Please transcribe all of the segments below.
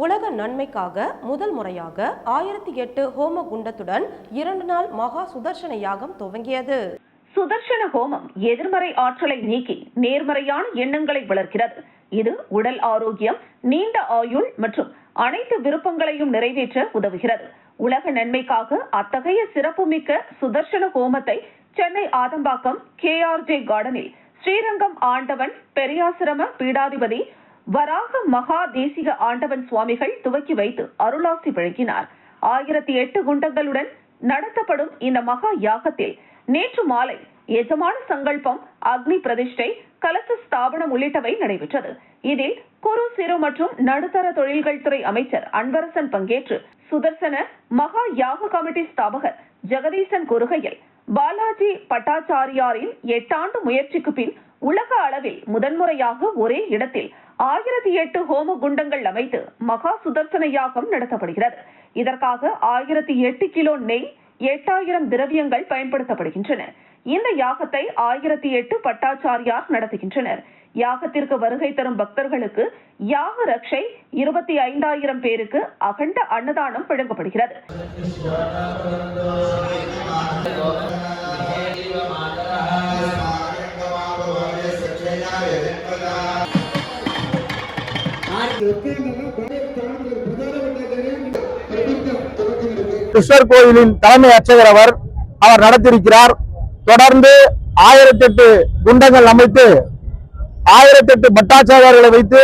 உலக நன்மைக்காக முதல் முறையாக 1008 ஹோம குண்டத்துடன் 2 நாள் மகா சுதர்சன யாகம் துவங்கியது. சுதர்சன ஹோமம் எதிர்மறை ஆற்றலை நீக்கி நேர்மறையான எண்ணங்களை வளர்க்கிறது. இது உடல் ஆரோக்கியம், நீண்ட ஆயுள் மற்றும் அனைத்து விருப்பங்களையும் நிறைவேற்ற உதவுகிறது. உலக நன்மைக்காக அத்தகைய சிறப்புமிக்க சுதர்சன ஹோமத்தை சென்னை ஆதம்பாக்கம் KRJ கார்டனில் ஸ்ரீரங்கம் ஆண்டவன் பெரியாசிரம பீடாதிபதி வராக மகா தேசிக ஆண்டவன் சுவாமிகள் துவக்கி வைத்து அருளாசி வழங்கினார். 1008 குண்டங்களுடன் நடத்தப்படும் இந்த மகா யாகத்தில் நேற்று மாலை எஜமான சங்கல்பம், அக்னி பிரதிஷ்டை, கலச ஸ்தாபனம் உள்ளிட்டவை நடைபெற்றது. இதில் குறு, சிறு மற்றும் நடுத்தர தொழில்கள் துறை அமைச்சர் அன்பரசன் பங்கேற்று சுதர்சன மகா யாக கமிட்டி ஸ்தாபகர் ஜெகதீசன் கூறுகையில், பாலாஜி பட்டாச்சாரியாரின் 8 ஆண்டு முயற்சிக்கு பின் உலக அளவில் முதன்முறையாக ஒரே இடத்தில் 1008 ஹோம குண்டங்கள் அமைத்து மகா சுதர்சன யாகம் நடத்தப்படுகிறது. இதற்காக 1008 கிலோ நெய், 8000 திரவியங்கள் பயன்படுத்தப்படுகின்றன. இந்த யாகத்தை 1008 பட்டாச்சாரியார் நடத்துகின்றனர். யாகத்திற்கு வருகை தரும் பக்தர்களுக்கு யாக ரக்ஷை 25000 பேருக்கு அகண்ட அன்னதானம் வழங்கப்படுகிறது. கிருஷ்ணர் கோயிலின் தலைமை அர்ச்சகர் அவர் நடத்தியிருக்கிறார். தொடர்ந்து 1008 குண்டங்கள் அமைத்து 1008 பட்டாச்சாரியார்களை வைத்து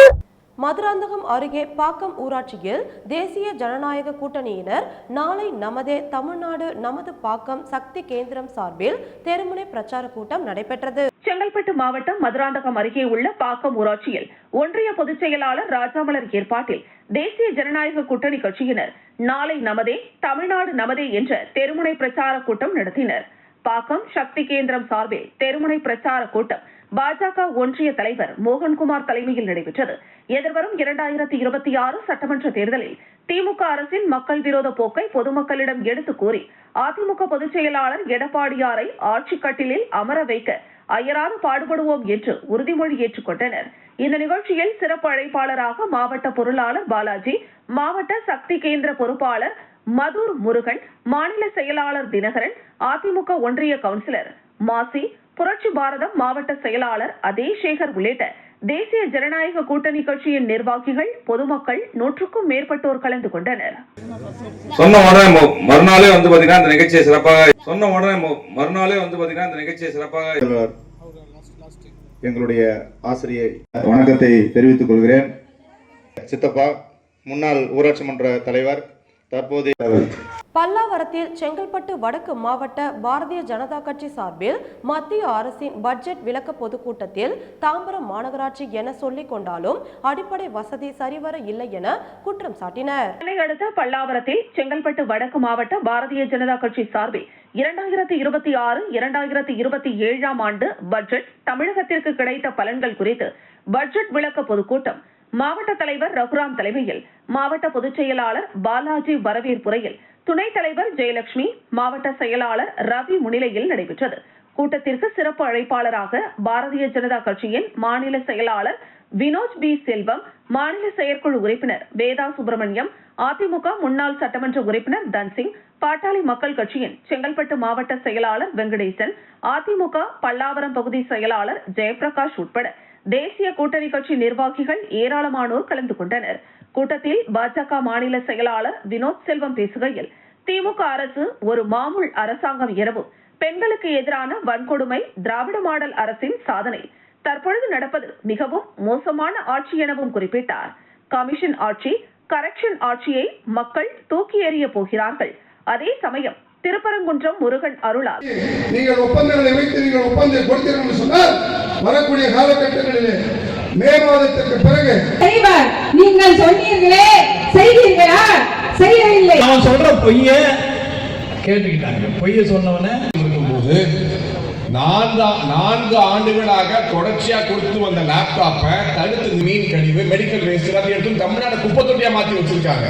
மதுராந்தகம் அருகே பாக்கம் ஊராட்சியில் தேசிய ஜனநாயக கூட்டணியினர் நாளை நமதே தமிழ்நாடு நமது பாக்கம் சக்தி கேந்திரம் சார்பில் தெருமுனை பிரச்சார கூட்டம் நடைபெற்றது. செங்கல்பட்டு மாவட்டம் மதுராந்தகம் அருகே உள்ள பாக்கம் ஊராட்சியில் ஒன்றிய பொதுச் செயலாளர் ராஜாமலர் ஏற்பாட்டில் தேசிய ஜனநாயக கூட்டணி கட்சியினர் நாளை நமதே தமிழ்நாடு நமதே என்ற தெருமுனை பிரச்சார கூட்டம் நடத்தினர். பாக்கம் சக்தி கேந்திரம் சார்பில் தெருமுனை பிரச்சார கூட்டம் பாஜக ஒன்றிய தலைவர் மோகன்குமார் தலைமையில் நடைபெற்றது. எதிர்வரும் 2026 சட்டமன்ற தேர்தலில் திமுக அரசின் மக்கள் விரோத போக்கை பொதுமக்களிடம் எடுத்துக் கூறி அதிமுக பொதுச் செயலாளர் எடப்பாடியாரை ஆட்சி கட்டிலில் அமர வைக்க அயராது பாடுபடுவோம் என்று உறுதிமொழி ஏற்றுக்கொண்டனர். இந்த நிகழ்ச்சியில் சிறப்பு அழைப்பாளராக மாவட்ட பொருளாளர் பாலாஜி, மாவட்ட சக்தி கேந்திர பொறுப்பாளர் மதுர் முருகன், மாநில செயலாளர் தினகரன், அதிமுக ஒன்றிய கவுன்சிலர் மாசி, புரட்சி பாரதம் மாவட்ட செயலாளர் அதேசேகர் உள்ளிட்ட தேசிய ஜனநாயக கூட்டணி கட்சியின் நிர்வாகிகள், பொதுமக்கள் 100க்கும் மேற்பட்டோர் கலந்து கொண்டனர். சொன்ன உடனே மறுநாளே வந்து பாத்தீங்கன்னா இந்த நிகழ்ச்சியை சிறப்பாக எங்களுடைய ஆசிரியர் வணக்கத்தை தெரிவித்துக் கொள்கிறேன். சித்தப்பா, முன்னாள் ஊராட்சி மன்ற தலைவர், தற்போது பல்லாவரத்தில் செங்கல்பட்டு வடக்கு மாவட்ட பாரதிய ஜனதா கட்சி சார்பில் மத்திய அரசின் பட்ஜெட் விளக்க பொதுக்கூட்டத்தில் தாம்பரம் மாநகராட்சி என சொல்லிக் கொண்டாலும் அடிப்படை வசதி சரிவர இல்லை என குற்றம் சாட்டினர். அடுத்த பல்லாவரத்தில் செங்கல்பட்டு வடக்கு மாவட்ட பாரதிய ஜனதா கட்சி சார்பில் 2026-2027 ஆண்டு பட்ஜெட் தமிழகத்திற்கு கிடைத்த பலன்கள் குறித்து பட்ஜெட் விளக்க பொதுக்கூட்டம் மாவட்ட தலைவர் ரகுராம் தலைமையில், மாவட்ட பொதுச் செயலாளர் பாலாஜி வரவேற்புரையில், துணைத் தலைவர் ஜெயலட்சுமி, மாவட்ட செயலாளர் ரவி முன்னிலையில் நடைபெற்றது. கூட்டத்திற்கு சிறப்பு அழைப்பாளராக பாரதிய ஜனதா கட்சியின் மாநில செயலாளர் வினோஜ் பி செல்வம், மாநில செயற்குழு உறுப்பினர் வேதா சுப்பிரமணியம், அதிமுக முன்னாள் சட்டமன்ற உறுப்பினர் தன்சிங், பாட்டாளி மக்கள் கட்சியின் செங்கல்பட்டு மாவட்ட செயலாளர் வெங்கடேசன், அதிமுக பல்லாவரம் பகுதி செயலாளர் ஜெயபிரகாஷ் உட்பட தேசிய கூட்டணி கட்சி நிர்வாகிகள் ஏராளமானோர் கலந்து கொண்டனர். கூட்டத்தில் பாஜக மாநில செயலாளர் வினோத் செல்வம் பேசுகையில், திமுக அரசு ஒரு மாமூல் அரசாங்கம் எனவும், பெண்களுக்கு எதிரான வன்கொடுமை திராவிட மாடல் அரசின் சாதனை, தற்பொழுது நடப்பது மிகவும் மோசமான ஆட்சி எனவும் குறிப்பிட்டார். கமிஷன் ஆட்சி, கரெக்ஷன் ஆட்சியை மக்கள் தூக்கி எறிய போகிறார்கள். அதே சமயம் திருப்பரங்குன்றம் முருகன் அருளால் நீங்கள் ஒப்பந்தங்களை வைத்து நீங்கள் ஒப்பந்தம் கொடுத்தீர்கள் சொன்னால் வரக்கூடிய காலகட்டங்களிலே மே மாதத்திற்கு பிறகு நீங்கள் சொன்னீர்களே செய்தீர்களா? செய்யவில்லை. அவன் சொல்ற பொய்ய கேட்டுக்கிட்டாங்க. பொய்ய சொன்னவனே இருக்கும்போது 4 ஆண்டுகளாக தொடர்ச்சியா கொடுத்து வந்த லேப்டாப்பை தடுத்து மீன் கழிவு, மெடிக்கல் வேஸ்ட் எல்லாத்தையும் எடுத்து தமிழ்நாடு குப்பை தொட்டியா மாத்தி வச்சிருக்காங்க.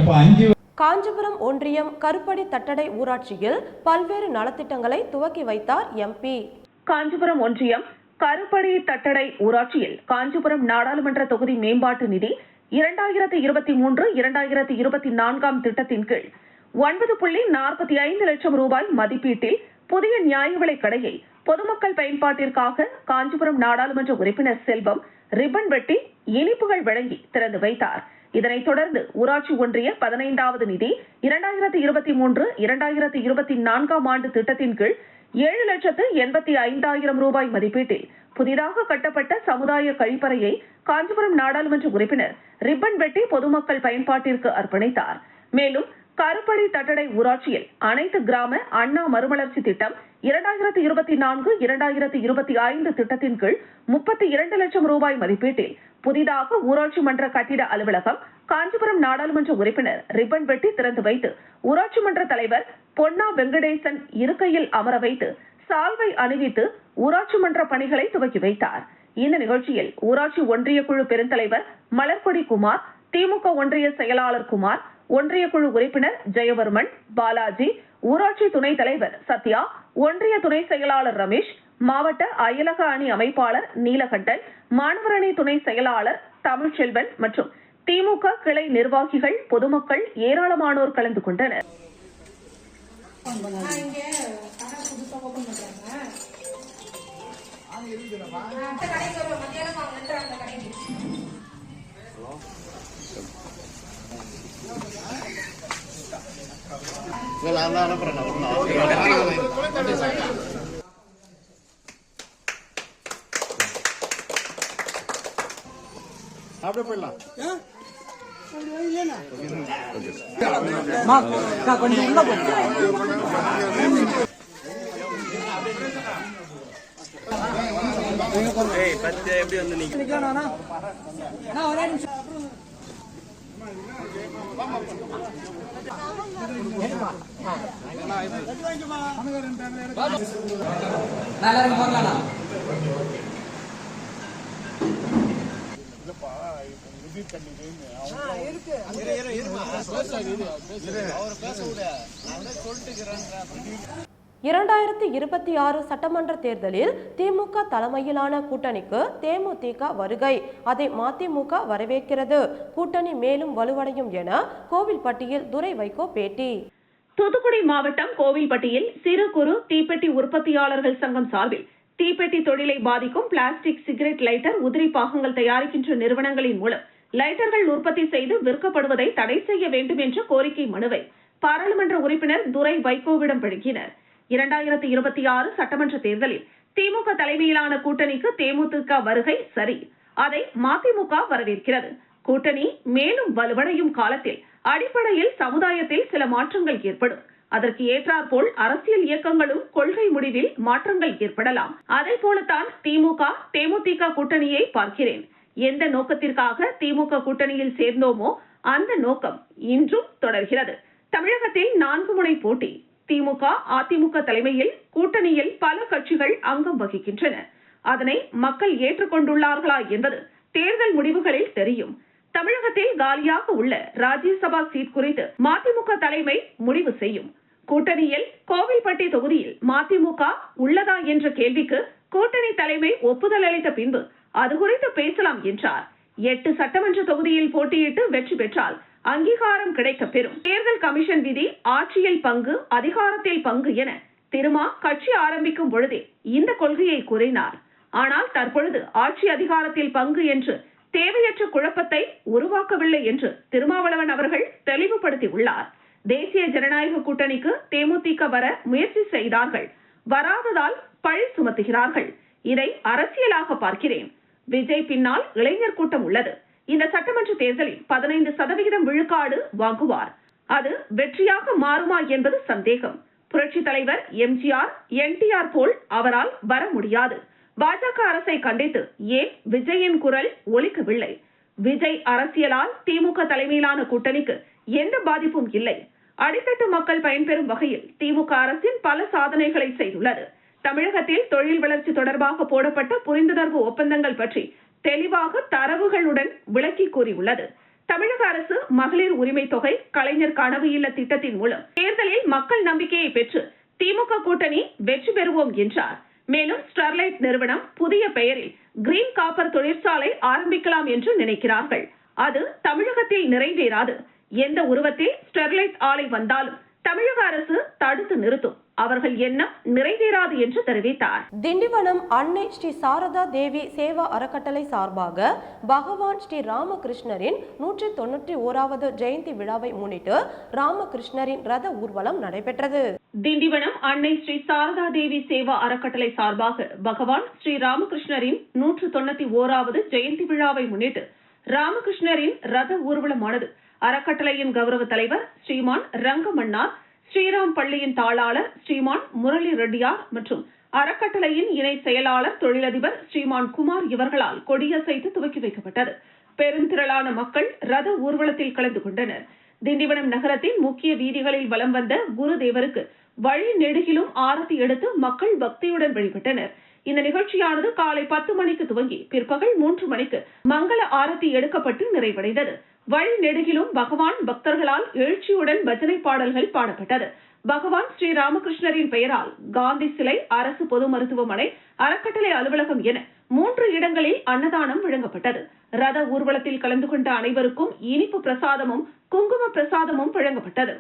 இப்ப 5 காஞ்சிபுரம் ஒன்றியம் கருப்படி தட்டடை ஊராட்சியில் பல்வேறு நலத்திட்டங்களை துவக்கி வைத்தார் MP. காஞ்சிபுரம் ஒன்றியம் கருப்படி தட்டடை ஊராட்சியில் காஞ்சிபுரம் நாடாளுமன்ற தொகுதி மேம்பாட்டு நிதி 2023-2024 திட்டத்தின் கீழ் 9.45 லட்சம் ரூபாய் மதிப்பீட்டில் புதிய நியாய விலைக் கடையை பொதுமக்கள் பயன்பாட்டிற்காக காஞ்சிபுரம் நாடாளுமன்ற உறுப்பினர் செல்வம் ரிப்பன் வெட்டி இனிப்புகள் வழங்கி திறந்து வைத்தார். இதனைத் தொடர்ந்து ஊராட்சி ஒன்றிய 15வது நிதி 2023-2024 ஆண்டு திட்டத்தின் கீழ் 7,85,000 ரூபாய் மதிப்பீட்டில் புதிதாக கட்டப்பட்ட சமுதாய கழிப்பறையை காஞ்சிபுரம் நாடாளுமன்ற உறுப்பினர் ரிப்பன் வெட்டி பொதுமக்கள் பயன்பாட்டிற்கு அர்ப்பணித்தார். மேலும் கருப்படி தட்டடை ஊராட்சியில் அனைத்து கிராம அண்ணா மறுமலர்ச்சி திட்டம் 2024-2025 திட்டத்தின் கீழ் 32 லட்சம் ரூபாய் மதிப்பீட்டில் புதிதாக ஊராட்சி மன்ற கட்டிட அலுவலகம் காஞ்சிபுரம் நாடாளுமன்ற உறுப்பினர் ரிப்பன் வெட்டி திறந்து வைத்து ஊராட்சி மன்ற தலைவர் பொன்னா வெங்கடேசன் இருக்கையில் அமர வைத்து சால்வை அணிவித்து ஊராட்சி மன்ற பணிகளை துவக்கி வைத்தார். இந்த நிகழ்ச்சியில் ஊராட்சி ஒன்றிய குழு பெருந்தலைவர் மலர்கொடி குமார், திமுக ஒன்றிய செயலாளர் குமார், ஒன்றிய குழு உறுப்பினர் ஜெயவர்மன், பாலாஜி, ஊராட்சி துணைத் தலைவர் சத்யா, ஒன்றிய துணை செயலாளர் ரமேஷ், மாவட்ட அயலக அணி அமைப்பாளர் நீலகண்டன், மாணவர் அணி துணை செயலாளர் தமிழ்ச்செல்வன் மற்றும் திமுக கிளை நிர்வாகிகள், பொதுமக்கள் ஏராளமானோர் கலந்து கொண்டனர். அப்படியே போயிடலாம். கொஞ்சம் உள்ள எப்படி வந்து நிக்கலாம். இரண்டாயிரத்தி 26 சட்டமன்ற தேர்தலில் திமுக தலைமையிலான கூட்டணிக்கு தேமுதிக வருகை, அதை மதிமுக வரவேற்கிறது. கூட்டணி மேலும் வலுவடையும் என கோவில்பட்டியில் துரை வைகோ பேட்டி. தூத்துக்குடி மாவட்டம் கோவில்பட்டியில் சிறு குறு தீப்பெட்டி உற்பத்தியாளர்கள் சங்கம் சார்பில் தீப்பெட்டி தொழிலை பாதிக்கும் பிளாஸ்டிக் சிகரெட் லைட்டர் உதிரி பாகங்கள் தயாரிக்கின்ற நிறுவனங்களின் மூலம் லைட்டர்கள் உற்பத்தி செய்து விற்கப்படுவதை தடை செய்ய வேண்டும் என்ற கோரிக்கை மனுவை பாராளுமன்ற உறுப்பினர் துரை வைகோவிடம் வழங்கினர். 2026 சட்டமன்ற தேர்தலில் திமுக தலைமையிலான கூட்டணிக்கு தேமுதிக வருகை சரி, அதை மதிமுக வரவேற்கிறது. கூட்டணி மேலும் வலுவடையும் காலத்தில் அடிப்படையில் சமுதாயத்தில் சில மாற்றங்கள் ஏற்படும். அதற்கு ஏற்றாற்போல் அரசியல் இயக்கங்களும் கொள்கை முடிவில் மாற்றங்கள் ஏற்படலாம். அதே போலத்தான் திமுக தேமுதிக கூட்டணியை பார்க்கிறேன். எந்த நோக்கத்திற்காக திமுக கூட்டணியில் சேர்ந்தோமோ அந்த நோக்கம் இன்றும் தொடர்கிறது. தமிழகத்தில் 4 முனை போட்டி. திமுக அதிமுக தலைமையில் கூட்டணியில் பல கட்சிகள் அங்கம் வகிக்கின்றன. அதனை மக்கள் ஏற்றுக்கொண்டுள்ளார்களா என்பது தேர்தல் முடிவுகளில் தெரியும். தமிழகத்தில் காலியாக உள்ள ராஜ்யசபா சீட் குறித்து மதிமுக தலைமை முடிவு செய்யும். கூட்டணியில் கோவில்பட்டி தொகுதியில் மதிமுக உள்ளதா என்ற கேள்விக்கு கூட்டணி தலைமை ஒப்புதல் அளித்த பின்பு அது குறித்து பேசலாம் என்றார். 8 சட்டமன்ற தொகுதியில் போட்டியிட்டு வெற்றி பெற்றால் அங்கீகாரம் கிடைக்கப் பெறும். தேர்தல் கமிஷன் விதி ஆட்சியில் பங்கு, அதிகாரத்தில் பங்கு என திருமா கட்சி ஆரம்பிக்கும் பொழுதே இந்த கொள்கையை கூறினார். ஆனால் தற்பொழுது ஆட்சி அதிகாரத்தில் பங்கு என்று தேவையற்ற குழப்பத்தை உருவாக்கவில்லை என்று திருமாவளவன் அவர்கள் தெளிவுபடுத்தியுள்ளார். தேசிய ஜனநாயக கூட்டணிக்கு தேமுதிக வர முயற்சி செய்தார்கள், வராததால் பழி சுமத்துகிறார்கள். இதை அரசியலாக பார்க்கிறேன். விஜய் பின்னால் இளைஞர் கூட்டம் உள்ளது. இந்த சட்டமன்ற தேர்தலில் 15% விழுக்காடு வாங்குவார். அது வெற்றியாக மாறுமா என்பது சந்தேகம். புரட்சி தலைவர் எம்ஜிஆர், என்டிஆர் போல் அவரால் வர முடியாது. பாஜக அரசை கண்டித்து ஏன் விஜயின் குரல் ஒலிக்கவில்லை? விஜய் அரசியலால் திமுக தலைமையிலான கூட்டணிக்கு எந்த பாதிப்பும் இல்லை. அடித்தட்டு மக்கள் பயன்பெறும் வகையில் திமுக அரசின் பல சாதனைகளை செய்துள்ளது. தமிழகத்தில் தொழில் வளர்ச்சி தொடர்பாக போடப்பட்ட புரிந்துணர்வு ஒப்பந்தங்கள் பற்றி தெளிவாக தரவுகளுடன் விளக்கி கூறியுள்ளது. தமிழக அரசு மகளிர் உரிமை தொகை, கலைஞர் கனவு இல்ல திட்டத்தின் மூலம் தேர்தலில் மக்கள் நம்பிக்கையை பெற்று திமுக கூட்டணி வெற்றி பெறுவோம் என்றார். மேலும் ஸ்டெர்லைட் நிறுவனம் புதிய பெயரில் கிரீன் காப்பர் தொழிற்சாலை ஆரம்பிக்கலாம் என்று நினைக்கிறார்கள். அது தமிழகத்தில் நிறைவேறாது. எந்த உருவத்தில் ஸ்டெர்லைட் ஆலை வந்தாலும் தமிழக அரசு தடுத்து நிறுத்தும். அவர்கள் எண்ணம் நிறைவேறாது என்று தெரிவித்தார். திண்டிவனம் அன்னை ஸ்ரீ சாரதா தேவி சேவா அறக்கட்டளை சார்பாக பகவான் ஸ்ரீ ராமகிருஷ்ணரின் 191வது ஜெயந்தி விழாவை முன்னிட்டு ராமகிருஷ்ணரின் ரத ஊர்வலம் நடைபெற்றது. திண்டிவனம் அன்னை ஸ்ரீ சாரதா தேவி சேவா அறக்கட்டளை சார்பாக பகவான் ஸ்ரீ ராமகிருஷ்ணரின் 191வது ஜெயந்தி விழாவை முன்னிட்டு ராமகிருஷ்ணரின் ரத ஊர்வலமானது அறக்கட்டளையின் கௌரவ தலைவர் ஸ்ரீமான் ரங்கமன்னார், ஸ்ரீராம் பள்ளியின் தாளாளர் ஸ்ரீமான் முரளி ரெட்டியார் மற்றும் அறக்கட்டளையின் இணை செயலாளர் தொழிலதிபர் ஸ்ரீமான் குமார் இவர்களால் கொடியசைத்து துவக்கி வைக்கப்பட்டது. பெருந்திரளான மக்கள் ரத ஊர்வலத்தில் கலந்து கொண்டனர். திண்டிவனம் நகரத்தின் முக்கிய வீதிகளில் வலம் வந்த குருதேவருக்கு வழி நெடுகிலும் ஆரத்தி எடுத்து மக்கள் பக்தியுடன் வழிபட்டனர். இந்த நிகழ்ச்சியானது காலை 10 மணிக்கு துவங்கி பிற்பகல் 3 மணிக்கு மங்கள ஆரத்தி எடுக்கப்பட்டு நிறைவடைந்தது. வழி நெடுகிலும் பகவான் பக்தர்களால் எழுச்சியுடன் பஜனை பாடல்கள் பாடப்பட்டது. பகவான் ஸ்ரீ ராமகிருஷ்ணரின் பெயரால் காந்தி சிலை, அரசு பொது மருத்துவமனை, அறக்கட்டளை அலுவலகம் என 3 இடங்களில் அன்னதானம் வழங்கப்பட்டது. ரத ஊர்வலத்தில் கலந்து கொண்ட அனைவருக்கும் இனிப்பு பிரசாதமும் குங்கும பிரசாதமும் வழங்கப்பட்டது.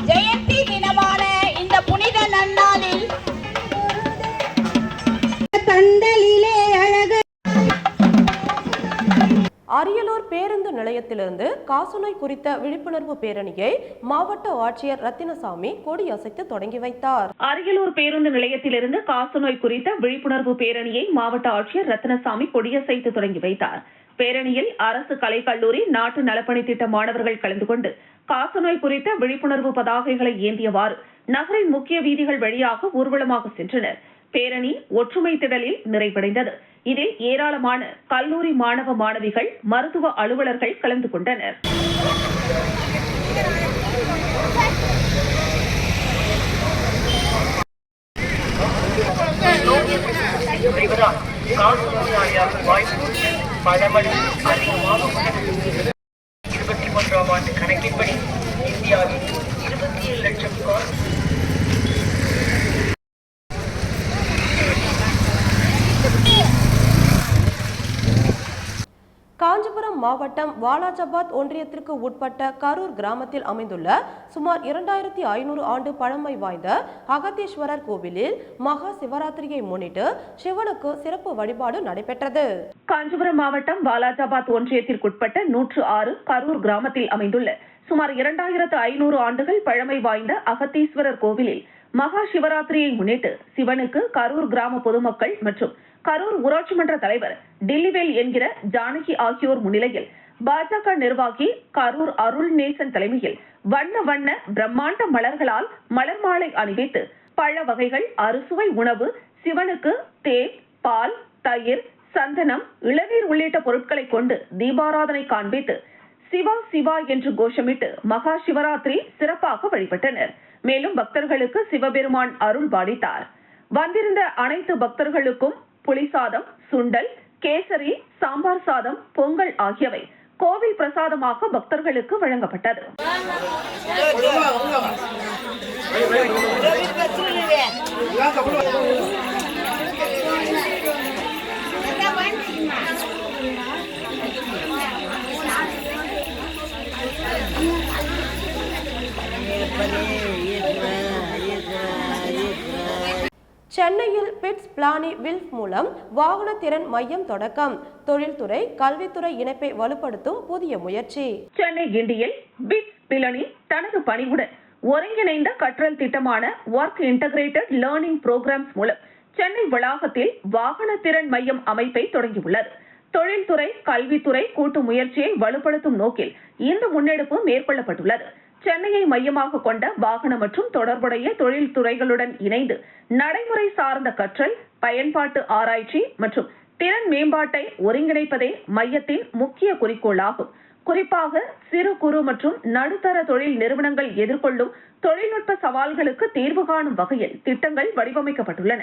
ஜெயந்தி தினமான இந்த புனித நன்னாளில் தண்டலிலே அழகு அரியலூர் பேருந்து நிலையத்திலிருந்து காசநோய் குறித்த விழிப்புணர்வு பேரணியை மாவட்ட ஆட்சியர் ரத்தினசாமி கொடியசைத்து தொடங்கி வைத்தார். அரியலூர் பேருந்து நிலையத்திலிருந்து காசநோய் குறித்த விழிப்புணர்வு பேரணியை மாவட்ட ஆட்சியர் ரத்தினசாமி கொடியசைத்து தொடங்கி வைத்தார். பேரணியில் அரசு கலைக்கல்லூரி நாட்டு நலப்பணி திட்ட மாணவர்கள் கலந்து கொண்டு காசநோய் குறித்த விழிப்புணர்வு பதாகைகளை ஏந்தியவாறு நகரின் முக்கிய வீதிகள் வழியாக ஊர்வலமாக சென்றனர். பேரணி ஒற்றுமை திடலில் நிறைவடைந்தது. இதில் ஏராளமான கல்லூரி மாணவ மாணவிகள், மருத்துவ அலுவலர்கள் கலந்து கொண்டனர். கணக்கின்படி இந்தியாவில் 27 லட்சம் காஞ்சிபுரம் மாவட்டம் வாலாஜாபாத் ஒன்றியத்திற்கு உட்பட்ட கரூர் கிராமத்தில் அமைந்துள்ள சுமார் 2500 ஆண்டு பழமை வாய்ந்த அகத்தீஸ்வரர் கோவிலில் மகா சிவராத்திரியை முன்னிட்டு சிவனுக்கு சிறப்பு வழிபாடு நடைபெற்றது. காஞ்சிபுரம் மாவட்டம் வாலாஜாபாத் ஒன்றியத்திற்குட்பட்ட 106 கரூர் கிராமத்தில் அமைந்துள்ள சுமார் 2500 ஆண்டுகள் பழமை வாய்ந்த அகத்தீஸ்வரர் கோவிலில் மகா சிவராத்திரியை முன்னிட்டு சிவனுக்கு கரூர் கிராம பொதுமக்கள் மற்றும் கரூர் ஊராட்சி மன்ற தலைவர் டில்லிவேல் என்கிற ஜானகி ஆகியோர் முன்னிலையில் பாஜக நிர்வாகி கரூர் அருள் நேசன் தலைமையில் வண்ண வண்ண பிரம்மாண்ட மலர்களால் மலர் மாலை அணிவித்து பழ வகைகள், அறுசுவை உணவு, சிவனுக்கு தேன், பால், தயிர், சந்தனம், இளநீர் உள்ளிட்ட பொருட்களை கொண்டு தீபாராதனை காண்பித்து சிவா சிவா என்று கோஷமிட்டு மகா சிவராத்திரி சிறப்பாக வழிபட்டனர். மேலும் பக்தர்களுக்கு சிவபெருமான் அருள் பாலித்தார். வந்திருந்த அனைத்து பக்தர்களுக்கும் புளிசாதம், சுண்டல், கேசரி, சாம்பார் சாதம், பொங்கல் ஆகியவை கோவில் பிரசாதமாக பக்தர்களுக்கு வழங்கப்பட்டது. சென்னையில் பிட்ஸ் பிளானி வில்ஃப் மூலம் வாகன திறன் மையம் தொடக்கம். தொழில்துறை கல்வித்துறை இணைப்பை வலுப்படுத்தும் புதிய முயற்சி. சென்னை கிண்டியில் பிட்ஸ் பிளானி தனது பணிவுடன் ஒருங்கிணைந்த கற்றல் திட்டமான ஒர்க் இன்டகிரேட்டட் லேர்னிங் புரோகிராம்ஸ் மூலம் சென்னை வளாகத்தில் வாகன திறன் மையம் அமைப்பை தொடங்கியுள்ளது. தொழில்துறை கல்வித்துறை கூட்டு முயற்சியை வலுப்படுத்தும் நோக்கில் இந்த முன்னெடுப்பு மேற்கொள்ளப்பட்டுள்ளது. சென்னையை மையமாக கொண்ட வாகன மற்றும் தொடர்புடைய தொழில் துறைகளுடன் இணைந்து நடைமுறை சார்ந்த கற்றல், பயன்பாட்டு ஆராய்ச்சி மற்றும் திறன் மேம்பாட்டை ஒருங்கிணைப்பதே மையத்தின் முக்கிய குறிக்கோளாகும். குறிப்பாக சிறு குறு மற்றும் நடுத்தர தொழில் நிறுவனங்கள் எதிர்கொள்ளும் தொழில்நுட்ப சவால்களுக்கு தீர்வு காணும் வகையில் திட்டங்கள் வடிவமைக்கப்பட்டுள்ளன.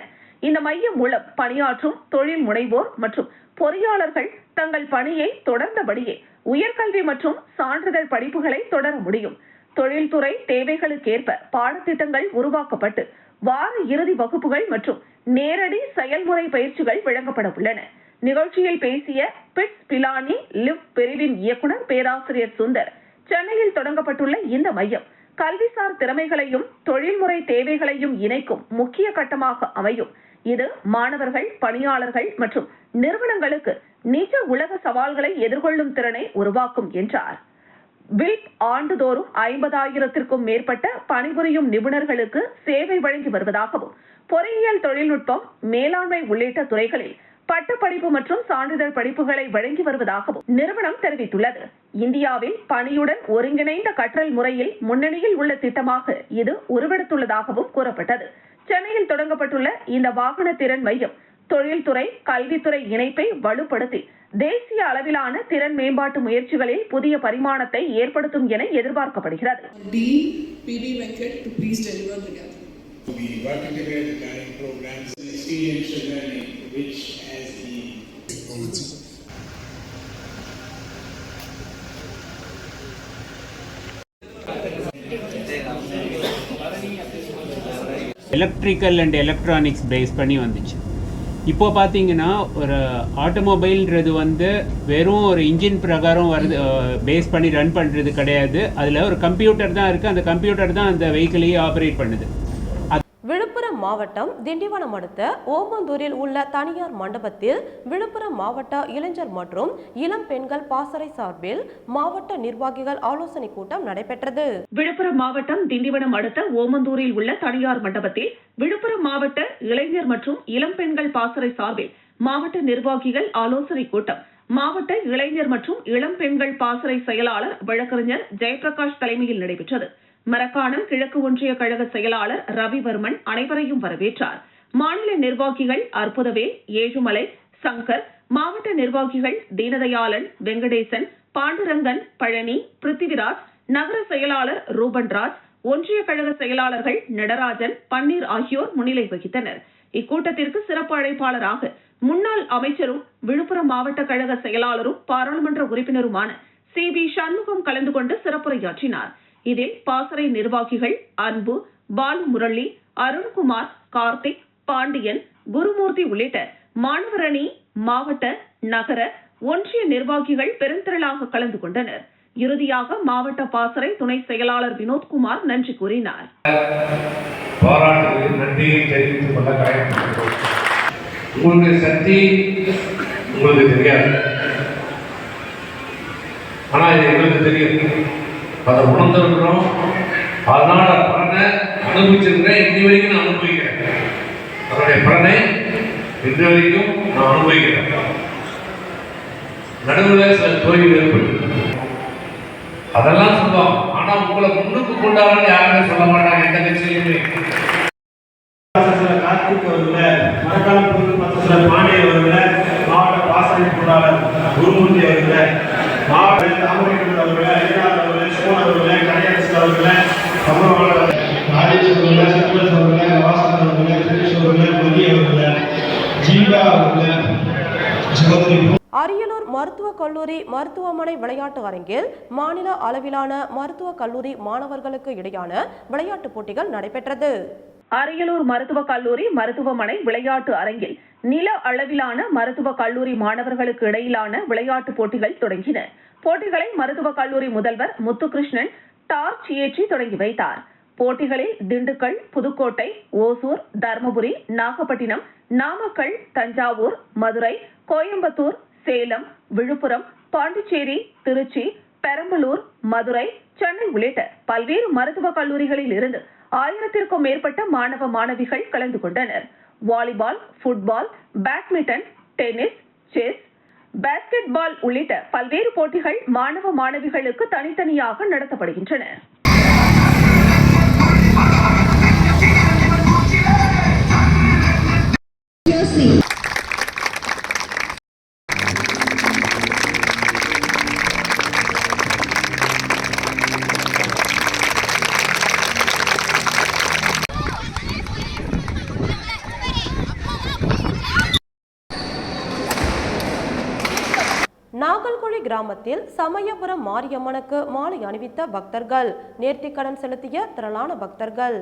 இந்த மையம் மூலம் பணியாற்றும் தொழில் முனைவோர் மற்றும் பொறியாளர்கள் தங்கள் பணியை தொடர்ந்தபடியே உயர்கல்வி மற்றும் சான்றிதழ் படிப்புகளை தொடர முடியும். தொழில்துறை தேவைகளுக்கேற்ப பாடத்திட்டங்கள் உருவாக்கப்பட்டு வார இறுதி வகுப்புகள் மற்றும் நேரடி செயல்முறை பயிற்சிகள் வழங்கப்பட உள்ளன. நிகழ்ச்சியில் பேசிய பிட்ஸ் பிலானி லிவ் பிரிவின் இயக்குநர் பேராசிரியர் சுந்தர், சென்னையில் தொடங்கப்பட்டுள்ள இந்த மையம் கல்விசார் திறமைகளையும் தொழில்முறை தேவைகளையும் இணைக்கும் முக்கிய கட்டமாக அமையும். இது மாணவர்கள், பணியாளர்கள் மற்றும் நிறுவனங்களுக்கு நிஜ உலக சவால்களை எதிர்கொள்ளும் திறனை உருவாக்கும் என்றார். வில்ப் ஆண்டுதோறும் 50,000க்கும் மேற்பட்ட பணிபுரியும் நிபுணர்களுக்கு சேவை வழங்கி வருவதாகவும், பொறியியல் தொழில்நுட்பம், மேலாண்மை உள்ளிட்ட துறைகளில் பட்டப்படிப்பு மற்றும் சான்றிதழ் படிப்புகளை வழங்கி வருவதாகவும் நிறுவனம் தெரிவித்துள்ளது. இந்தியாவில் பணியுடன் ஒருங்கிணைந்த கற்றல் முறையில் முன்னணியில் உள்ள திட்டமாக இது உருவெடுத்துள்ளதாகவும் கூறப்பட்டது. சென்னையில் தொடங்கப்பட்டுள்ள இந்த வாகன திறன் மையம் தொழில்துறை, கல்வித்துறை இணைப்பை வலுப்படுத்தி தேசிய அளவிலான திறன் மேம்பாட்டு முயற்சிகளில் புதிய பரிமாணத்தை ஏற்படுத்தும் என எதிர்பார்க்கப்படுகிறது. We work together regarding programs and experiential learning, which has the electrical and electronics base பண்ணி வந்துச்சு. இப்போ பார்த்தீங்கன்னா ஒரு ஆட்டோமொபைல்ன்றது வெறும் ஒரு இன்ஜின் பிரகாரம் வருது, பேஸ் பண்ணி ரன் பண்ணுறது கிடையாது. அதில் ஒரு கம்ப்யூட்டர் தான் இருக்குது. அந்த கம்ப்யூட்டர் தான் அந்த வெஹிக்கிளையே ஆப்ரேட் பண்ணுது. விழுப்புரம் மாவட்டம் திண்டிவனம் அடுத்த ஓமந்தூரில் உள்ள தனியார் மண்டபத்தில் விழுப்புரம் மாவட்ட இளைஞர் மற்றும் இளம் பெண்கள் பாசறை சார்பில் மாவட்ட நிர்வாகிகள் ஆலோசனை கூட்டம் நடைபெற்றது. விழுப்புரம் மாவட்டம் திண்டிவனம் அடுத்த ஓமந்தூரில் உள்ள தனியார் மண்டபத்தில் விழுப்புரம் மாவட்ட இளைஞர் மற்றும் இளம் பெண்கள் பாசறை சார்பில் மாவட்ட நிர்வாகிகள் ஆலோசனை கூட்டம் மாவட்ட இளைஞர் மற்றும் இளம் பெண்கள் பாசறை செயலாளர் வழக்கறிஞர் ஜெயபிரகாஷ் தலைமையில் நடைபெற்றது. மரக்காணம் கிழக்கு ஒன்றிய கழக செயலாளர் ரவிவர்மன் அனைவரையும் வரவேற்றார். மாநில நிர்வாகிகள் அற்புதவேல், ஏழுமலை, சங்கர், மாவட்ட நிர்வாகிகள் தீனதயாளன், வெங்கடேசன், பாண்டுரங்கன், பழனி, பிருத்திவிராஜ், நகர செயலாளர் ரூபன்ராஜ், ஒன்றிய கழக செயலாளர்கள் நடராஜன், பன்னீர் ஆகியோர் முன்னிலை வகித்தனர். இக்கூட்டத்திற்கு சிறப்பு அழைப்பாளராக முன்னாள் அமைச்சரும் விழுப்புரம் மாவட்ட கழக செயலாளரும் பாராளுமன்ற உறுப்பினருமான CB சண்முகம் கலந்து கொண்டு சிறப்புரையாற்றினார். இதில் பாசறை நிர்வாகிகள் அன்பு, பாலு முரளி, அருண்குமார், கார்த்திக், பாண்டியன், குருமூர்த்தி உள்ளிட்ட மாணவரணி, மாவட்ட, நகர, ஒன்றிய நிர்வாகிகள் பெருந்திரளாக கலந்து கொண்டனர். இறுதியாக மாவட்ட பாசறை துணை செயலாளர் வினோத்குமார் நன்றி கூறினார். நன்றியை தெரிவித்துக் கொள்ள கடமைப்பட்டிருக்கிறோம். உங்களுடைய சக்தி உங்களுக்கு தெரியாது, ஆனா இது எங்களுக்கு தெரியும். அதை உணர்ந்திருக்கிறோம். அதனால பலனை அனுபவிச்சிருக்கிறேன். இன்னி வரைக்கும் நான் அனுபவிக்கிறேன். அதனுடைய பலனை இன்று வரைக்கும் நான் அனுபவிக்கிறேன். நடுவில் சில தோல்வி ஏற்பட்டு அதெல்லாம் சொல்லுவாங்க. ஆனா உங்களை முன்னுக்கு கொண்டாட யாருமே சொல்ல மாட்டாங்க. எந்த கட்சியிலுமே கார்த்திக் அவர்கள, மரக்காலம் புது பாண்டிய அவர்கள, மாவட்ட பாசறை பொருளாளர் குருமூர்த்தி அவர்கள, மாவட்ட தாமரைக்கல் அவர்கள, அவர்கள், சோழ அவர்கள், கடையரசு அவர்கள், சமூகவாளர் ராஜேஷ் அவர்கள், சிவராஜ் அவர்கள், வாசன் அவர்கள், சுரேஷ் அவர்கள், மதி அவர்கள், ஜீவா அவர்கள், சகோதரி அரியலூர் மருத்துவக் கல்லூரி மருத்துவமனை விளையாட்டு அரங்கில் மாநில அளவிலான மருத்துவக் கல்லூரி மாணவர்களுக்கு இடையான விளையாட்டுப் போட்டிகள் நடைபெற்றது. அரியலூர் மருத்துவக் கல்லூரி மருத்துவமனை விளையாட்டு அரங்கில் நில அளவிலான மருத்துவக் கல்லூரி மாணவர்களுக்கு இடையிலான விளையாட்டுப் போட்டிகள் தொடங்கின. போட்டிகளை மருத்துவக் கல்லூரி முதல்வர் முத்துகிருஷ்ணன் டார்ச் ஏற்றி தொடங்கி வைத்தார். போட்டிகளில் திண்டுக்கல், புதுக்கோட்டை, ஓசூர், தர்மபுரி, நாகப்பட்டினம், நாமக்கல், தஞ்சாவூர், மதுரை, கோயம்புத்தூர், சேலம், விழுப்புரம், பாண்டிச்சேரி, திருச்சி, பெரம்பலூர், மதுரை, சென்னை உள்ளிட்ட பல்வேறு மருத்துவக் கல்லூரிகளில் இருந்து 1000க்கும் மேற்பட்ட மாணவ மாணவிகள் கலந்து கொண்டனர். Volleyball, football, badminton, tennis, chess, basketball உள்ளிட்ட பல்வேறு போட்டிகள் மாணவ மாணவிகளுக்கு தனித்தனியாக நடத்தப்படுகின்றன. கிராமத்தில் சமயபுரம் மாரியம்மனுக்கு மாலை அணிவித்த பக்தர்கள், நேர்த்திக்கடன் செலுத்திய திரளான பக்தர்கள்.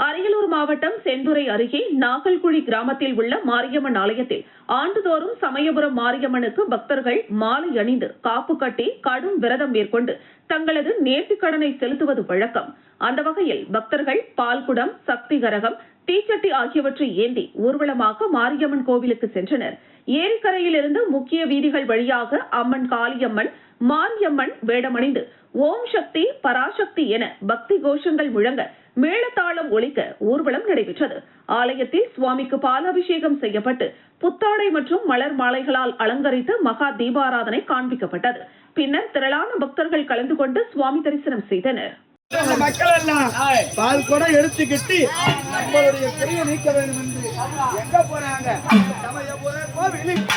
அரியலூர் மாவட்டம் செந்துறை அருகே நாகல்குழி கிராமத்தில் உள்ள மாரியம்மன் ஆலயத்தில் ஆண்டுதோறும் சமயபுரம் மாரியம்மனுக்கு பக்தர்கள் மாலை அணிந்து காப்பு கட்டி கடும் விரதம் மேற்கொண்டு தங்களது நேர்த்திக்கடனை செலுத்துவது வழக்கம். அந்த வகையில் பக்தர்கள் பால்குடம், சக்தி கரகம், தீச்சட்டி ஆகியவற்றை ஏந்தி ஊர்வலமாக மாரியம்மன் கோவிலுக்கு சென்றனர். ஏரிக்கரையிலிருந்து முக்கிய வீதிகள் வழியாக அம்மன் காளியம்மன், மாரியம்மன் வேடமணிந்து ஓம் சக்தி பராசக்தி என பக்தி கோஷங்கள் முழங்க மேளதாளம் ஒலிக்க ஊர்வலம் நடைபெற்றது. ஆலயத்தில் சுவாமிக்கு பாலாபிஷேகம் செய்யப்பட்டு புத்தாடை மற்றும் மலர் மாலைகளால் அலங்கரித்து மகா தீபாராதனை காண்பிக்கப்பட்டது. பின்னர் திரளான பக்தர்கள் கலந்து கொண்டு சுவாமி தரிசனம் செய்தனர். மக்கள் எல்லாம் பால் கூட எடுத்துக்கிட்டு நம்மளுடைய பெரிய நீக்க வேண்டும் என்று எங்க போறாங்க? சமயபுரம் கோவிலுக்கு.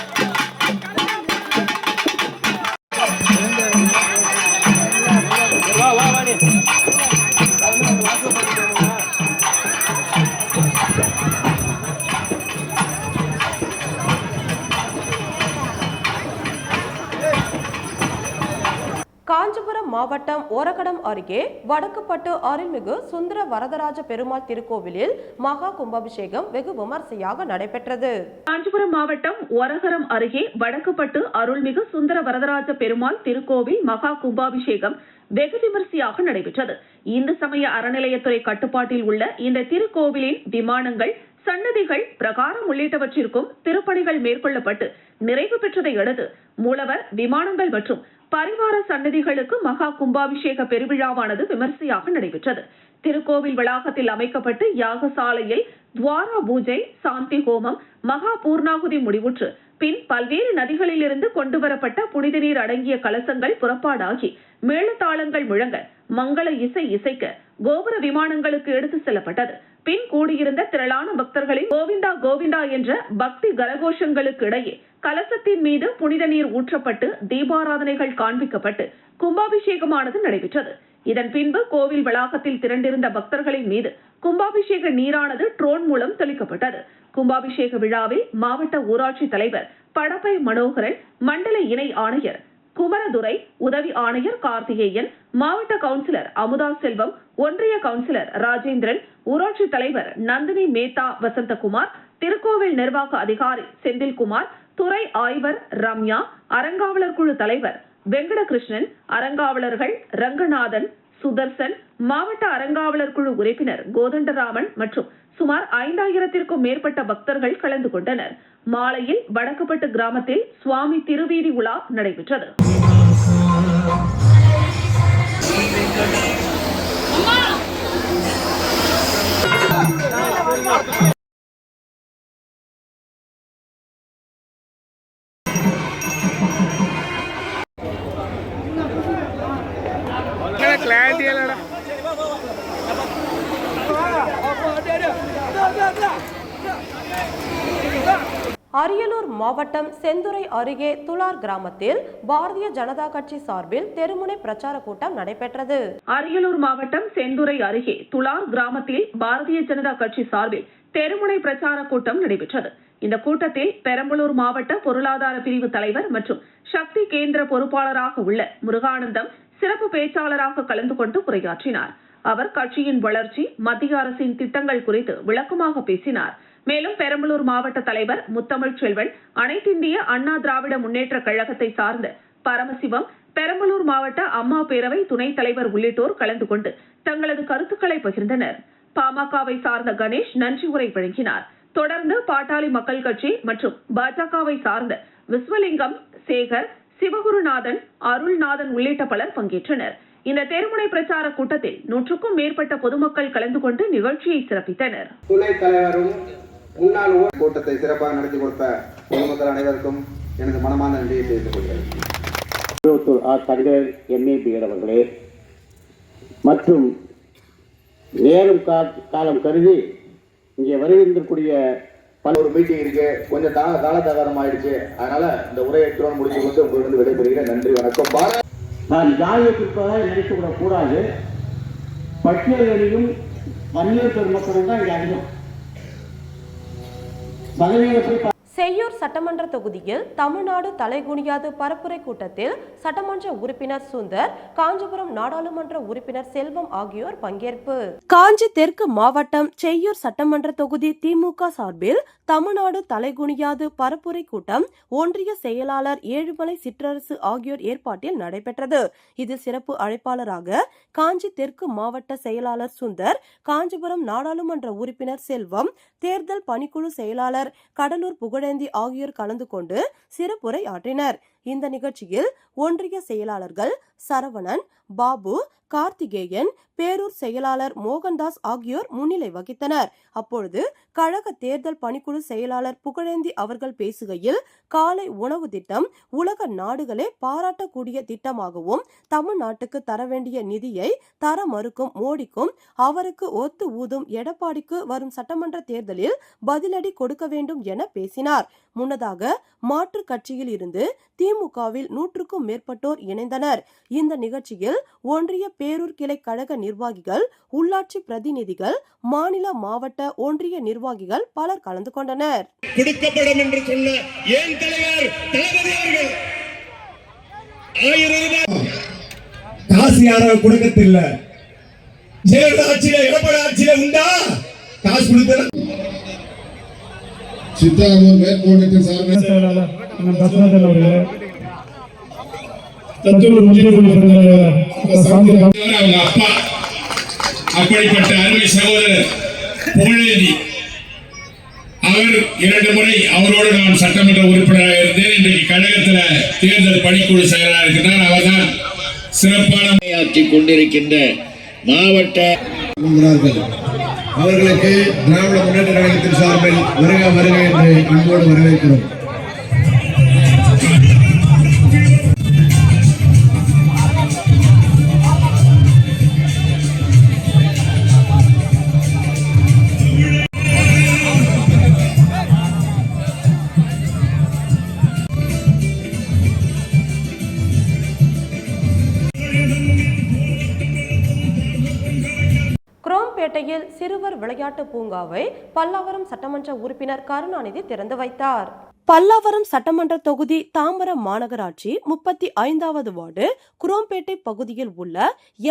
காஞ்சிபுரம் மாவட்டம் ஓரகடம் அருகே வடக்குப்பட்டு அருள்மிகு சுந்தர வரதராஜ பெருமாள் திருக்கோவிலில் மகா கும்பாபிஷேகம் வெகு விமர்சையாக நடைபெற்றது. காஞ்சிபுரம் மாவட்டம் ஓரகடம் அருகே வடக்குப்பட்டு அருள்மிகு சுந்தர வரதராஜ பெருமாள் திருக்கோவில் மகா கும்பாபிஷேகம் வெகு விமர்சையாக நடைபெற்றது. இந்து சமய அறநிலையத்துறை கட்டுப்பாட்டில் உள்ள இந்த திருக்கோவிலின் விமானங்கள், சன்னதிகள், பிரகாரம் உள்ளிட்டவற்றிற்கும் திருப்பணிகள் மேற்கொள்ளப்பட்டு நிறைவு பெற்றதை அடுத்து மூலவர், விமானங்கள் மற்றும் பரிவார சன்னதிகளுக்கு மகா கும்பாபிஷேக பெருவிழாவானது விமர்சையாக நடைபெற்றது. திருக்கோவில் வளாகத்தில் அமைக்கப்பட்டு யாகசாலையில் துவாரா பூஜை, சாந்தி ஹோமம், மகா பூர்ணாகுதி முடிவுற்று பின் பல்வேறு நதிகளிலிருந்து கொண்டுவரப்பட்ட புனித நீர் அடங்கிய கலசங்கள் புறப்பாடாகி மேளதாளங்கள் முழங்க மங்கள இசை இசைக்க கோபுர விமானங்களுக்கு எடுத்து செல்லப்பட்டது. பின் கூடியிருந்த திரளான பக்தர்களின் கோவிந்தா கோவிந்தா என்ற பக்தி கரகோஷங்களுக்கு இடையே கலசத்தின் மீது புனித நீர் ஊற்றப்பட்டு தீபாராதனைகள் காண்பிக்கப்பட்டு கும்பாபிஷேகமானது நடைபெற்றது. இதன் பின்பு கோவில் வளாகத்தில் திரண்டிருந்த பக்தர்களின் மீது கும்பாபிஷேக நீரானது ட்ரோன் மூலம் தெளிக்கப்பட்டது. கும்பாபிஷேக விழாவில் மாவட்ட ஊராட்சி தலைவர் படப்பை மனோகரன், மண்டல இணை ஆணையர் குமரதுரை, உதவி ஆணையர் கார்த்திகேயன், மாவட்ட கவுன்சிலர் அமுதா செல்வம், ஒன்றிய கவுன்சிலர் ராஜேந்திரன், ஊராட்சி தலைவர் நந்தினி மேத்தா வசந்தகுமார், திருக்கோவில் நிர்வாக அதிகாரி செந்தில்குமார், துறை ஆய்வர் ரம்யா, அறங்காவலர் குழு தலைவர் வெங்கடகிருஷ்ணன், அறங்காவலர்கள் ரங்கநாதன், சுதர்சன், மாவட்ட அறங்காவலர் குழு உறுப்பினர் கோதண்டராமன் மற்றும் சுமார் 5000த்திற்கும் மேற்பட்ட பக்தர்கள் கலந்து கொண்டனர். மாலையில் வடக்குப்பட்டு கிராமத்தில் சுவாமி திருவீதி உலா நடைபெற்றது. அரியலூர் மாவட்டம் செந்துறை அருகே துலார் கிராமத்தில் பாரதிய ஜனதா கட்சி சார்பில் தெருமுனை பிரச்சார கூட்டம் நடைபெற்றது. அரியலூர் மாவட்டம் செந்துறை அருகே துலார் கிராமத்தில் பாரதிய ஜனதா கட்சி சார்பில் தெருமுனை பிரச்சார கூட்டம் நடைபெற்றது. இந்த கூட்டத்தில் பெரம்பலூர் மாவட்ட பொருளாதார பிரிவு தலைவர் மற்றும் சக்தி கேந்திர பொறுப்பாளராக உள்ள முருகானந்தம் சிறப்பு பேச்சாளராக கலந்து கொண்டு உரையாற்றினார். அவர் கட்சியின் வளர்ச்சி, மத்திய அரசின் திட்டங்கள் குறித்து விளக்கமாக பேசினார். மேலும் பெரம்பலூர் மாவட்ட தலைவர் முத்தமிழ் செல்வன், அனைத்திந்திய அண்ணா திராவிட முன்னேற்ற கழகத்தை சார்ந்த பரமசிவம், பெரம்பலூர் மாவட்ட அம்மா பேரவை துணைத் தலைவர் உள்ளிட்டோர் கலந்து கொண்டு தங்களது கருத்துக்களை பகிர்ந்தனர். பாமகவை சார்ந்த கணேஷ் நன்றி உரை வழங்கினார். தொடர்ந்து பாட்டாளி மக்கள் கட்சி மற்றும் பாஜகவை சார்ந்த விஸ்வலிங்கம், சேகர், சிவகுருநாதன், அருள்நாதன் உள்ளிட்ட பலர் பங்கேற்றனர். இந்த தெருமுனை பிரச்சார கூட்டத்தில் 100க்கும் மேற்பட்ட பொதுமக்கள் கலந்து கொண்டு நிகழ்ச்சியை சிறப்பித்தனர். துணைத் தலைவரும் முன்னாள் கூட்டத்தை சிறப்பாக நடத்தி கொடுத்த பொதுமக்கள் அனைவருக்கும் எனது மனமார்ந்த நன்றியை தெரிவித்துக் கொள்கிறேன். தங்கள் MABL அவர்களே மற்றும் நேரம் காலம் கருதி இங்கே வருகின்றக்கூடிய ஒரு மீட்டிங் இருக்கு, கொஞ்சம் காலதாமதம் ஆயிடுச்சு. அதனால இந்த உரையை முடிச்சு கொண்டு உங்களிடம் விடைபெறுகிறேன். நன்றி, வணக்கம். நான் ஜாதியை பிற்பதாக நினைத்துவிடக் கூடாது. பட்டியலிலும் வன்னியர் பெருமக்களும் தான் இங்கே அதிகம். செய்யூர் சட்டமன்ற தொகுதியில் தமிழ்நாடு தலைகுனியாது பரப்புரை கூட்டத்தில் சட்டமன்ற உறுப்பினர் சுந்தர், காஞ்சிபுரம் நாடாளுமன்ற உறுப்பினர் செல்வம் ஆகியோர் பங்கேற்பு. காஞ்சி தெற்கு மாவட்டம் செய்யூர் சட்டமன்ற தொகுதி திமுக சார்பில் தமிழ்நாடு தலைகுனியாது பரப்புரை கூட்டம் ஒன்றிய செயலாளர் ஏழுமலை சிற்றரசு ஆகியோர் ஏற்பாட்டில் நடைபெற்றது. இதில் சிறப்பு அழைப்பாளராக காஞ்சி தெற்கு மாவட்ட செயலாளர் சுந்தர், காஞ்சிபுரம் நாடாளுமன்ற உறுப்பினர் செல்வம், தேர்தல் பணிக்குழு செயலாளர் கடலூர் புகழேந்தி ஆகியோர் கலந்து கொண்டு சிறப்புரை ஆற்றினர். இந்த நிகழ்ச்சியில் ஒன்றிய செயலாளர்கள் சரவணன், பாபு, கார்த்திகேயன், பேரூர் செயலாளர் மோகன்தாஸ் ஆகியோர் முன்னிலை வகித்தனர். அப்பொழுது கழக தேர்தல் பணிக்குழு செயலாளர் புகழேந்தி அவர்கள் பேசுகையில், காலை உணவு திட்டம் உலக நாடுகளே பாராட்டக்கூடிய திட்டமாகவும், தமிழ்நாட்டுக்கு தர வேண்டிய நிதியை தர மறுக்கும் மோடிக்கும் அவருக்கு ஒத்து ஊதும் எடப்பாடிக்கு வரும் சட்டமன்ற தேர்தலில் பதிலடி கொடுக்க வேண்டும் என பேசினார். முன்னதாக மாற்றுக் கட்சியில் இருந்து திமுகவில் 100க்கும் மேற்பட்டோர் இணைந்தனர். இந்த நிகழ்ச்சியில் ஒன்றிய பேரூர் கிளை கழக நிர்வாகிகள், உள்ளாட்சி பிரதிநிதிகள், மாநில மாவட்ட ஒன்றிய நிர்வாகிகள் பலர் கலந்து கொண்டனர். கொடுக்கப்படும் என்று சொன்ன ஏன் தலைவர் தளபதி அவர்கள் 1000 ரூபாய் காசு யாரும் கொடுக்கத்தில்லை. ஜெயலலிதா ஆட்சியில, எடப்பாடி ஆட்சியில உண்டா காசு கொடுத்த சித்தாமூர் மேற்கோட்டத்தின் சார்பில் செயலாளர் அவங்க அப்பா அப்படிப்பட்ட அருமை சகோதரர் புகழேந்தி அவர் 2 முறை அவரோடு நான் சட்டமன்ற உறுப்பினராக இருந்தேன். இன்றைக்கு கழகத்தில் தேர்தல் பணிக்குழு செயலாளர் இருக்கிறார். அவர்தான் சிறப்பான ஆற்றி கொண்டிருக்கின்ற மாவட்ட அவர்களுக்கு திராவிட முன்னேற்ற கழகத்தின் சார்பில் வருக வருக என்று அன்போடு வரவேற்கிறோம். குரோம்பேட்டையில் சிறுவர் விளையாட்டு பூங்காவை பல்லாவரம் சட்டமன்ற உறுப்பினர் கருணாநிதி திறந்து வைத்தார். பல்லாவரம் சட்டமன்ற தொகுதி தாம்பரம் மாநகராட்சி 35வது வார்டு குரோம்பேட்டை பகுதியில் உள்ள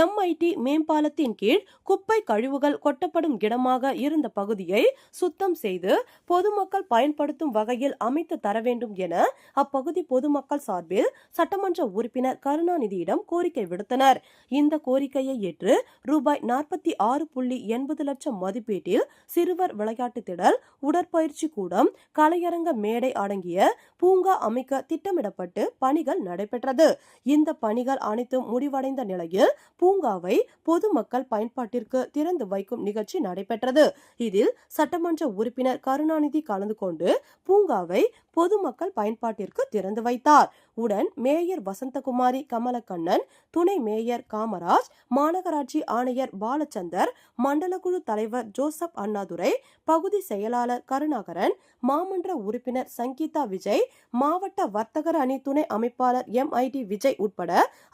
MIT மேம்பாலத்தின் கீழ் குப்பை கழிவுகள் கொட்டப்படும் இடமாக இருந்த பகுதியை சுத்தம் செய்து பொதுமக்கள் பயன்படுத்தும் வகையில் அமைத்து தர வேண்டும் என அப்பகுதி பொதுமக்கள் சார்பில் சட்டமன்ற உறுப்பினர் கருணாநிதியிடம் கோரிக்கை விடுத்தனர். இந்த கோரிக்கையை ஏற்று ரூபாய் 46.80 லட்சம் மதிப்பீட்டில் சிறுவர் விளையாட்டு திடல், உடற்பயிற்சி கூடம், கலையரங்க மேடை அடங்கிய பூங்கா அமைக்க திட்டமிடப்பட்டு பணிகள் நடைபெற்றது. இந்த பணிகள் அனைத்தும் முடிவடைந்த நிலையில் பூங்காவை பொதுமக்கள் பயன்பாட்டிற்கு திறந்து வைக்கும் நிகழ்ச்சி நடைபெற்றது. இதில் சட்டமன்ற உறுப்பினர் கருணாநிதி கலந்து கொண்டு பூங்காவை பொதுமக்கள் பயன்பாட்டிற்கு திறந்து வைத்தார். உடன் மேயர் வசந்தகுமாரி கமலக்கண்ணன், துணை மேயர் காமராஜ், மாநகராட்சி ஆணையர் பாலச்சந்தர், மண்டல குழு தலைவர் ஜோசப் அண்ணாதுரை, பகுதி செயலாளர் கருணாகரன், மாமன்ற உறுப்பினர் சங்கீதா விஜய், மாவட்ட வர்த்தகர் அணி துணை அமைப்பாளர் MIT விஜய் உட்பட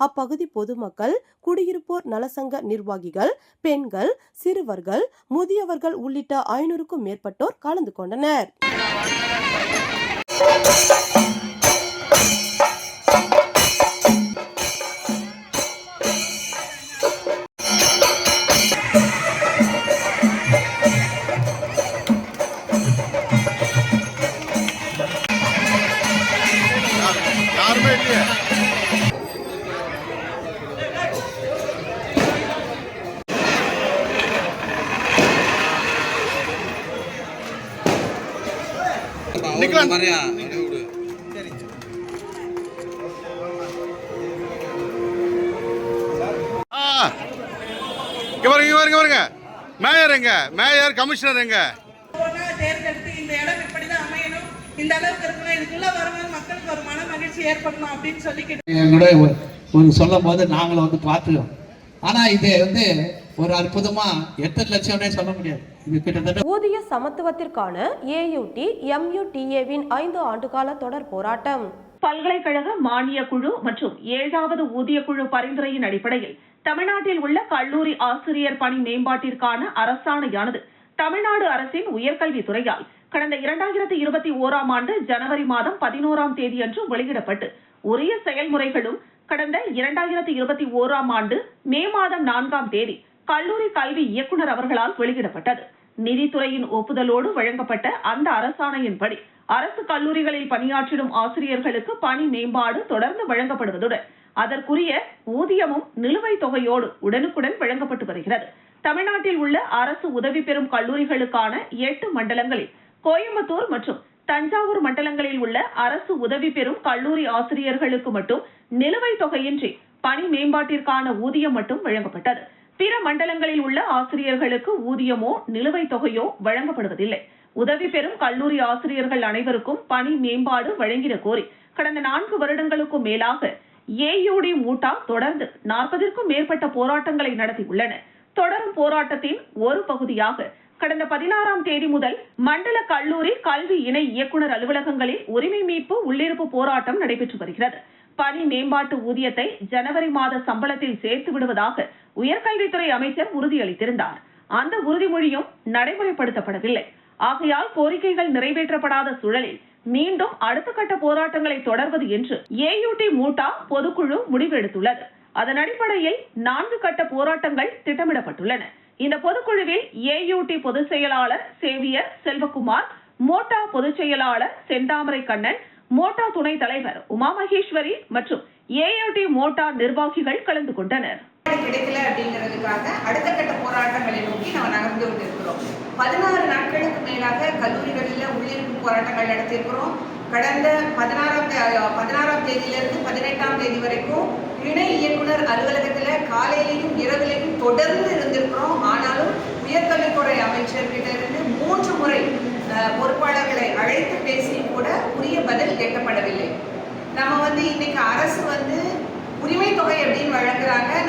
அப்பகுதி பொதுமக்கள், குடியிருப்போர் நலசங்க நிர்வாகிகள், பெண்கள், சிறுவர்கள், முதியவர்கள் உள்ளிட்ட 500க்கும் மேற்பட்டோர் கலந்து கொண்டனர். மேயர் எங்க, மேயர் கமிஷனர் எங்க? தேர்ந்தெடுத்து இந்த இடம் இப்படிதான் அமையணும், இந்த அளவுக்கு இருக்கணும், இதுக்குள்ள வரும்போது மக்களுக்கு ஒரு மன மகிழ்ச்சி ஏற்படணும் அப்படின்னு சொல்லிக்கிட்டு சொல்லும் போது நாங்களும் வந்து பார்த்துக்கோம். ஆனா இது ஒரு அற்புதமா 8 லட்சம்னே சொல்ல முடியாது. இது கிட்டத்தட்ட ஊதிய சமத்துவத்திற்கான AUT MUTA-வின் 5 ஆண்டுகால தொடர் போராட்டம். பல்கலைக்கழக மானிய குழு மற்றும் 7வது ஊதிய குழு பரிந்துரையின் அடிப்படையில் தமிழ்நாட்டில் உள்ள கல்லூரி ஆசிரியர் பணி மேம்பாட்டிற்கான அரசாணையானது தமிழ்நாடு அரசின் உயர்கல்வித்துறையால் கடந்த 2021ஆம் ஆண்டு ஜனவரி மாதம் 11ஆம் தேதி அன்று வெளியிடப்பட்டு உரிய செயல்முறைகளும் கடந்த 2021ஆம் ஆண்டு மே மாதம் 4ஆம் தேதி கல்லூரி கல்வி இயக்குனர் அவர்களால் வெளியிடப்பட்டது. நிதித்துறையின் ஒப்புதலோடு வழங்கப்பட்ட அந்த அரசாணையின்படி அரசு கல்லூரிகளில் பணியாற்றிடும் ஆசிரியர்களுக்கு பணி மேம்பாடு தொடர்ந்து வழங்கப்படுவதுடன் அதற்குரிய ஊதியமும் நிலுவைத் தொகையோடு உடனுக்குடன் வழங்கப்பட்டு வருகிறது. தமிழ்நாட்டில் உள்ள அரசு உதவி பெறும் கல்லூரிகளுக்கான 8 மண்டலங்களில் கோயம்புத்தூர் மற்றும் தஞ்சாவூர் மண்டலங்களில் உள்ள அரசு உதவி பெறும் கல்லூரி ஆசிரியர்களுக்கு மட்டும் நிலுவைத் தொகையின்றி பணி மேம்பாட்டிற்கான ஊதியம் மட்டும் வழங்கப்பட்டது. பிற மண்டலங்களில் உள்ள ஆசிரியர்களுக்கு ஊதியமோ நிலுவைத் தொகையோ வழங்கப்படுவதில்லை. உதவி பெறும் கல்லூரி ஆசிரியர்கள் அனைவருக்கும் பணி மேம்பாடு வழங்கிட கோரி கடந்த 4 வருடங்களுக்கும் மேலாக AUD மூட்டா தொடர்ந்து 40ற்கும் மேற்பட்ட போராட்டங்களை நடத்தியுள்ளன. தொடரும் போராட்டத்தின் ஒரு பகுதியாக கடந்த 16ஆம் தேதி முதல் மண்டல கல்லூரி கல்வி இணை இயக்குனர் அலுவலகங்களில் உரிமை மீட்பு உள்ளிருப்பு போராட்டம் நடைபெற்று வருகிறது. பணி மேம்பாட்டு ஊதியத்தை ஜனவரி மாத சம்பளத்தில் சேர்த்து விடுவதாக உயர்கல்வித்துறை அமைச்சர் உறுதியளித்திருந்தார். அந்த உறுதிமொழியும் நடைமுறைப்படுத்தப்படவில்லை. ஆகையால் கோரிக்கைகள் நிறைவேற்றப்படாத சூழலில் மீண்டும் அடுத்த கட்ட போராட்டங்களை தொடர்வது என்று AUT மூட்டா பொதுக்குழு முடிவெடுத்துள்ளது. அதன் அடிப்படையில் 4 கட்ட போராட்டங்கள் திட்டமிடப்பட்டுள்ளன. இந்த பொதுக்குழுவில் AUT பொதுச் செயலாளர் சேவியர் செல்வகுமார், மோட்டா பொதுச் செயலாளர் செந்தாமரை கண்ணன், மோட்டா துணைத் தலைவர் உமா மகேஸ்வரி மற்றும் AUT மோட்டா நிர்வாகிகள் கலந்து கொண்டனர். கிடைக்கல அப்படிங்கிறதுக்காக அடுத்த கட்ட போராட்டங்களை நோக்கி நாம் நகர்ந்து கொண்டிருக்கிறோம். 16 நாட்களுக்கு மேலாக கல்லூரிகளில் உள்ளிருப்பு போராட்டங்கள் நடத்தியிருக்கிறோம். கடந்த 16ஆம் தேதியிலிருந்து 18ஆம் தேதி வரைக்கும் இணை இயக்குனர் அலுவலகத்தில் காலையிலையும் இரவிலையும் தொடர்ந்து இருந்திருக்கிறோம். ஆனாலும் உயர்கல்வித்துறை அமைச்சர்கிட்ட இருந்து 3 முறை பொறுப்பாளர்களை அழைத்து பேசி கூட உரிய பதில் எட்டப்படவில்லை. நம்ம இன்னைக்கு அரசு